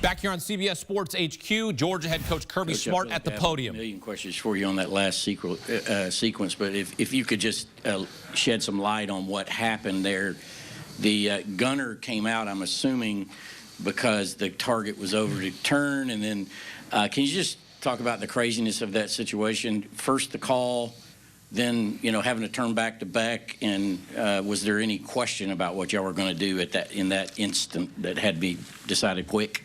Back here on CBS Sports HQ, Georgia head coach Kirby Smart at the podium. A million questions for you on that last sequence, but if you could just shed some light on what happened there. The gunner came out, I'm assuming, because the target was overturned, and then can you just talk about the craziness of that situation? First the call, then having to turn back to back, and was there any question about what y'all were going to do in that instant that had to be decided quick?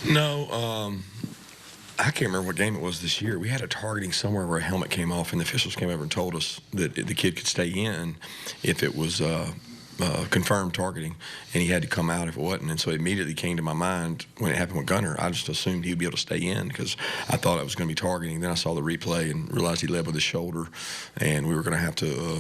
No, I can't remember what game it was this year. We had a targeting somewhere where a helmet came off, and the officials came over and told us that the kid could stay in if it was confirmed targeting, and he had to come out if it wasn't. And so it immediately came to my mind when it happened with Gunner. I just assumed he'd be able to stay in because I thought it was going to be targeting. Then I saw the replay and realized he led with his shoulder, and we were going to have to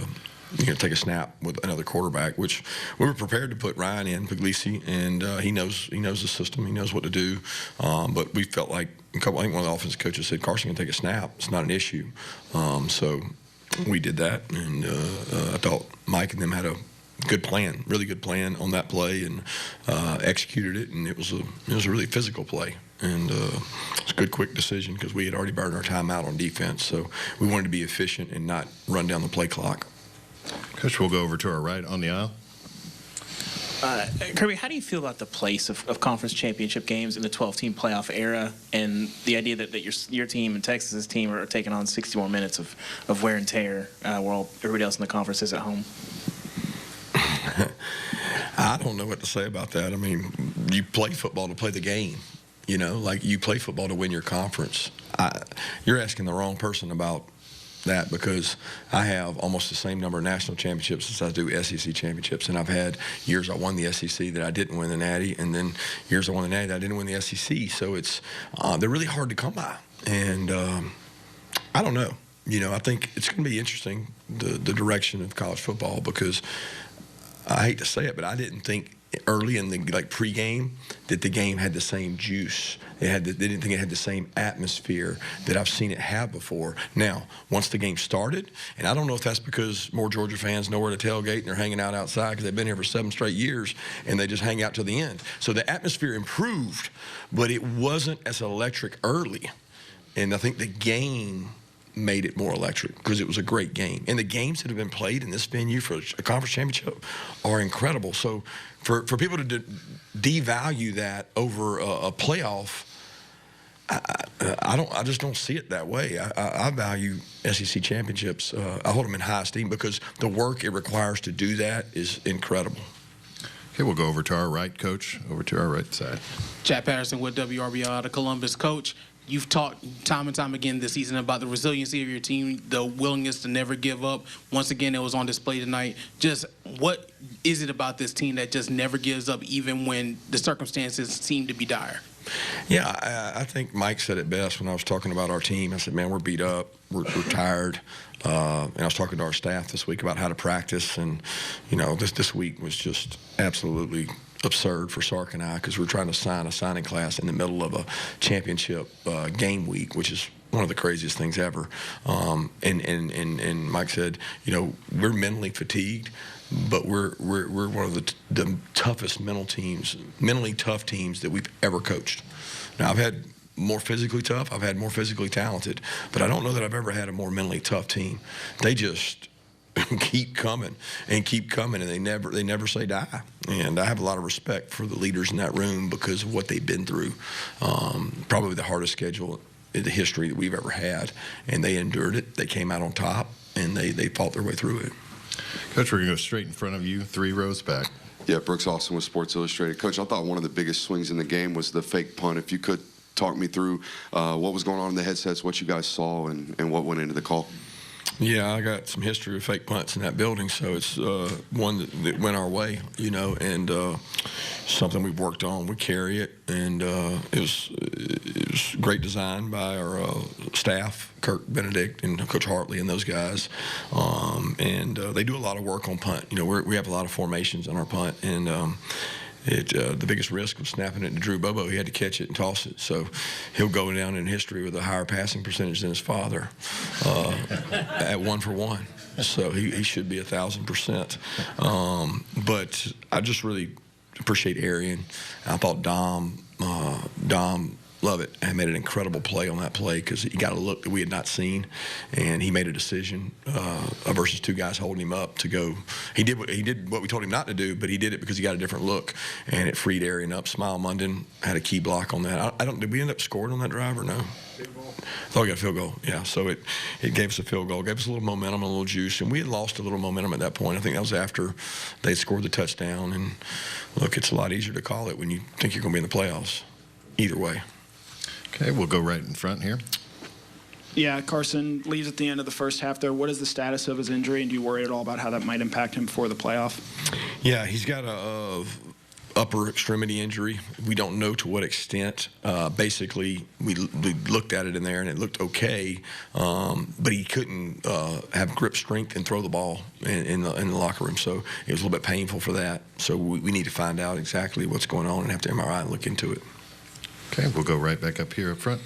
take a snap with another quarterback, which we were prepared to put Ryan in, Puglisi, and he knows the system. He knows what to do. But we felt like I think one of the offensive coaches said, Carson can take a snap. It's not an issue. So we did that, and I thought Mike and them had a good plan, really good plan on that play, and executed it. And it was a really physical play. And it's a good, quick decision because we had already burned our time out on defense. So we wanted to be efficient and not run down the play clock. Coach, we'll go over to our right on the aisle. Kirby, how do you feel about the place of conference championship games in the 12-team playoff era, and the idea that your team and Texas's team are taking on 60 more minutes of wear and tear while everybody else in the conference is at home? I don't know what to say about that. I mean, you play football to play the game. Like you play football to win your conference. You're asking the wrong person about that because I have almost the same number of national championships as I do SEC championships, and I've had years I won the SEC that I didn't win the Natty, and then years I won the Natty that I didn't win the SEC. So it's they're really hard to come by, and I don't know. I think it's going to be interesting the direction of college football because I hate to say it, but I didn't think early in the pregame that the game had the same juice. They didn't think it had the same atmosphere that I've seen it have before. Now, once the game started, and I don't know if that's because more Georgia fans know where to tailgate and they're hanging out outside because they've been here for 7 straight years and they just hang out till the end. So the atmosphere improved, but it wasn't as electric early. And I think the game made it more electric because it was a great game. And the games that have been played in this venue for a conference championship are incredible. So for people to devalue that over a playoff, I just don't see it that way. I value SEC championships. I hold them in high esteem because the work it requires to do that is incredible. Okay, we'll go over to our right, Coach, over to our right side. Chad Patterson with WRBR out of Columbus. Coach, you've talked time and time again this season about the resiliency of your team, the willingness to never give up. Once again, it was on display tonight. Just what is it about this team that just never gives up even when the circumstances seem to be dire? Yeah, I think Mike said it best when I was talking about our team. I said, man, we're beat up, we're tired. And I was talking to our staff this week about how to practice. And, this week was just absolutely absurd for Sark and I because we're trying to sign a signing class in the middle of a championship game week, which is one of the craziest things ever. And Mike said, we're mentally fatigued, but we're one of the toughest mentally tough teams that we've ever coached. Now, I've had more physically tough, I've had more physically talented, but I don't know that I've ever had a more mentally tough team. They just keep coming, and they never say die. And I have a lot of respect for the leaders in that room because of what they've been through. Probably the hardest schedule in the history that we've ever had, and they endured it. They came out on top, and they fought their way through it. Coach, we're going to go straight in front of you, 3 rows back. Yeah, Brooks Austin with Sports Illustrated. Coach, I thought one of the biggest swings in the game was the fake punt. If you could talk me through what was going on in the headsets, what you guys saw, and what went into the call. Yeah, I got some history of fake punts in that building, so it's one that went our way, and something we've worked on. We carry it, and it was great design by our staff, Kirk Benedict and Coach Hartley and those guys, and they do a lot of work on punt. We have a lot of formations on our punt, and the biggest risk was snapping it to Drew Bobo. He had to catch it and toss it. So he'll go down in history with a higher passing percentage than his father at 1-for-1. So he should be 1,000%. But I just really appreciate Arian. I thought Dom Dom Lovett made an incredible play on that play because he got a look that we had not seen, and he made a decision versus two guys holding him up to go. He did what we told him not to do, but he did it because he got a different look, and it freed Arian up. Smile Munden had a key block on that. Did we end up scoring on that drive or no? I thought we got a field goal, yeah. So it gave us a field goal, gave us a little momentum, a little juice, and we had lost a little momentum at that point. I think that was after they scored the touchdown. And look, it's a lot easier to call it when you think you're going to be in the playoffs. Either way. Okay, we'll go right in front here. Yeah, Carson leaves at the end of the first half there. What is the status of his injury, and do you worry at all about how that might impact him before the playoff? Yeah, he's got a upper extremity injury. We don't know to what extent. Basically, we looked at it in there, and it looked okay, but he couldn't have grip strength and throw the ball in the locker room. So it was a little bit painful for that. So we need to find out exactly what's going on and have to MRI and look into it. Okay, we'll go right back up here up front.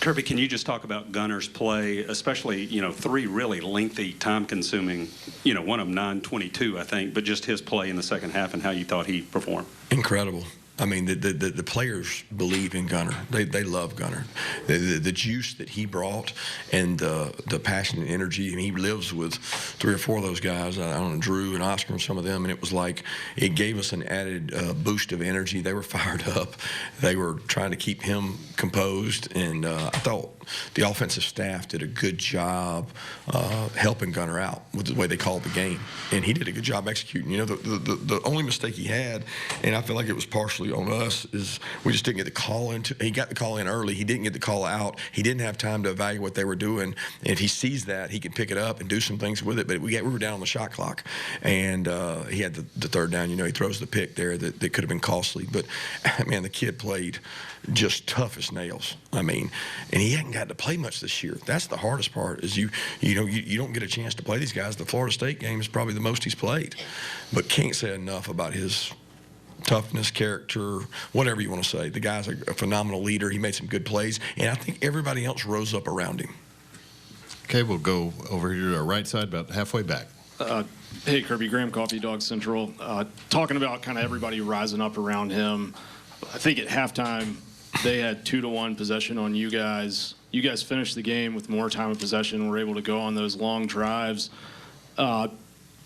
Kirby, can you just talk about Gunner's play, especially, three really lengthy, time-consuming, one of them 9:22, I think, but just his play in the second half and how you thought he performed? Incredible. I mean, the players believe in Gunner. They love Gunner. The juice that he brought and the passion and energy, and he lives with 3 or 4 of those guys, I don't know, Drew and Oscar and some of them, and it was like it gave us an added boost of energy. They were fired up. They were trying to keep him composed, and I thought the offensive staff did a good job helping Gunner out with the way they called the game, and he did a good job executing. The only mistake he had, and I feel like it was partially on us, is we just didn't get the call in. He got the call in early. He didn't get the call out. He didn't have time to evaluate what they were doing. And if he sees that, he can pick it up and do some things with it. But we were down on the shot clock, and he had the third down. He throws the pick there that could have been costly. But man, the kid played just tough as nails. I mean, and he hadn't got to play much this year. That's the hardest part, is you don't get a chance to play these guys. The Florida State game is probably the most he's played, but can't say enough about his toughness, character, whatever you want to say. The guy's a phenomenal leader. He made some good plays, and I think everybody else rose up around him. Okay, we'll go over here to our right side, about halfway back. Hey, Kirby, Graham Coffee Dog Central. Talking about kind of everybody rising up around him. I think at halftime they had 2-1 possession on you guys. You guys finished the game with more time of possession, were able to go on those long drives.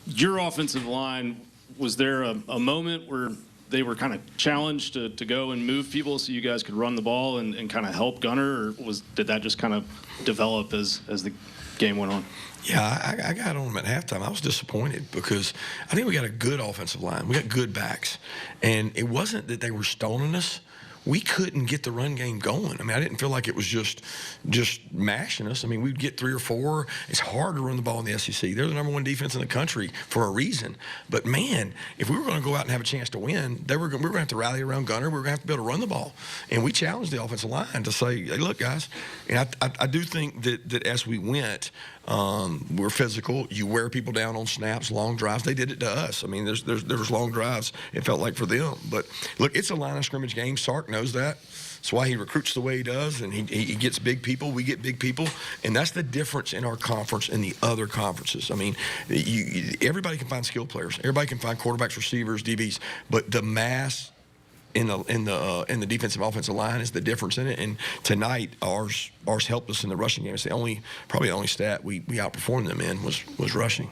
Your offensive line, was there a moment where they were kind of challenged to go and move people so you guys could run the ball and kind of help Gunner, or did that just kind of develop as the game went on? Yeah, I got on them at halftime. I was disappointed because I think we got a good offensive line. We got good backs. And it wasn't that they were stoning us. We couldn't get the run game going. I mean, I didn't feel like it was just mashing us. I mean, we'd get 3 or 4. It's hard to run the ball in the SEC. They're the #1 defense in the country for a reason. But, man, if we were going to go out and have a chance to win, we were going to have to rally around Gunner. We were going to have to be able to run the ball. And we challenged the offensive line to say, hey, look, guys. And I do think that as we went, we're physical. You wear people down on snaps, long drives. They did it to us. I mean, there was long drives, it felt like, for them. But, look, it's a line of scrimmage game. Sark knows that. That's why he recruits the way he does, and he gets big people. We get big people. And that's the difference in our conference and the other conferences. I mean, everybody can find skilled players. Everybody can find quarterbacks, receivers, DBs. But the mass in the defensive offensive line is the difference in it. And tonight, ours helped us in the rushing game. It's probably the only stat we outperformed them in was rushing.